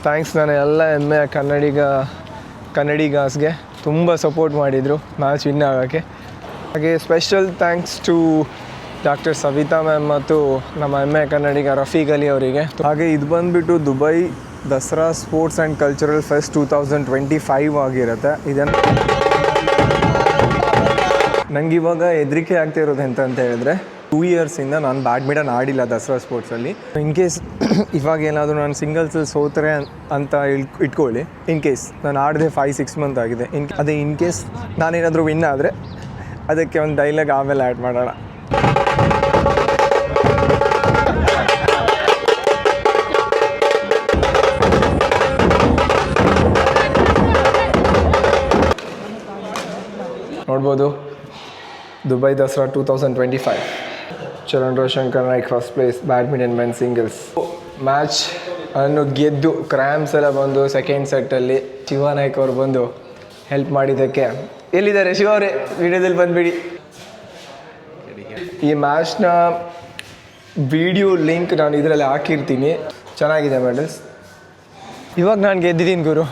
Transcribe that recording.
Thanks ನನ್ನ ಎಲ್ಲ ಹೆಮ್ಮೆಯ ಕನ್ನಡಿಗಾಸ್ಗೆ ತುಂಬ ಸಪೋರ್ಟ್ ಮಾಡಿದರು ಮ್ಯಾಚ್ ವಿನ್ ಆಗೋಕ್ಕೆ. ಹಾಗೆ special thanks to doctor Savita ma'am ಮತ್ತು ನಮ್ಮ ಹೆಮ್ಮೆಯ ಕನ್ನಡಿಗ ರಫೀಕ್ ಅಲಿ ಅವರಿಗೆ. ಹಾಗೆ ಇದು ಬಂದುಬಿಟ್ಟು Dubai Dasara sports and cultural fest 2025 ಆಗಿರುತ್ತೆ. ಇದನ್ನು ನಂಗೆ ಇವಾಗ ಹೆದರಿಕೆ ಆಗ್ತಿರೋದು ಅಂತ ಹೇಳಿದ್ರೆ 2 ಇಯರ್ಸಿಂದ ನಾನು ಬ್ಯಾಡ್ಮಿಂಟನ್ ಆಡಿಲ್ಲ ದಸರಾ ಸ್ಪೋರ್ಟ್ಸಲ್ಲಿ. ಇನ್ ಕೇಸ್ ಇವಾಗ ಏನಾದರೂ ನಾನು ಸಿಂಗಲ್ಸಲ್ಲಿ ಸೋತರೆ ಅಂತ ಇಟ್ಕೊಳ್ಳಿ. ಇನ್ ಕೇಸ್ ನಾನು ಆಡದೆ 5-6 ಮಂತ್ ಆಗಿದೆ. ಅದೇ ಇನ್ ಕೇಸ್ ನಾನೇನಾದರೂ ವಿನ್ ಆದರೆ ಅದಕ್ಕೆ ಒಂದು ಡೈಲಾಗ್ ಆಮೇಲೆ ಆ್ಯಡ್ ಮಾಡೋಣ. ನೋಡ್ಬೋದು Dubai Dasara 2025 Charan Roshankar Naik first place badminton men singles. Match ಅನ್ನು ಗೆದ್ದು ಕ್ರ್ಯಾಂಪ್ಸ್ ಎಲ್ಲ ಬಂದು ಸೆಕೆಂಡ್ ಸೆಟ್ಟಲ್ಲಿ ಶಿವ ನಾಯ್ಕ್ ಅವರು ಬಂದು ಹೆಲ್ಪ್ ಮಾಡಿದ್ದಕ್ಕೆ. ಎಲ್ಲಿದ್ದಾರೆ ಶಿವ ಅವರೇ? ವಿಡಿಯೋದಲ್ಲಿ ಬಂದುಬಿಡಿ. ಈ ಮ್ಯಾಚ್ನ ವಿಡಿಯೋ ಲಿಂಕ್ ನಾನು ಇದರಲ್ಲಿ ಹಾಕಿರ್ತೀನಿ. ಚೆನ್ನಾಗಿದೆ ಮೆಡಲ್ಸ್. ಇವಾಗ ನಾನು ಗೆದ್ದಿದ್ದೀನಿ ಗುರು.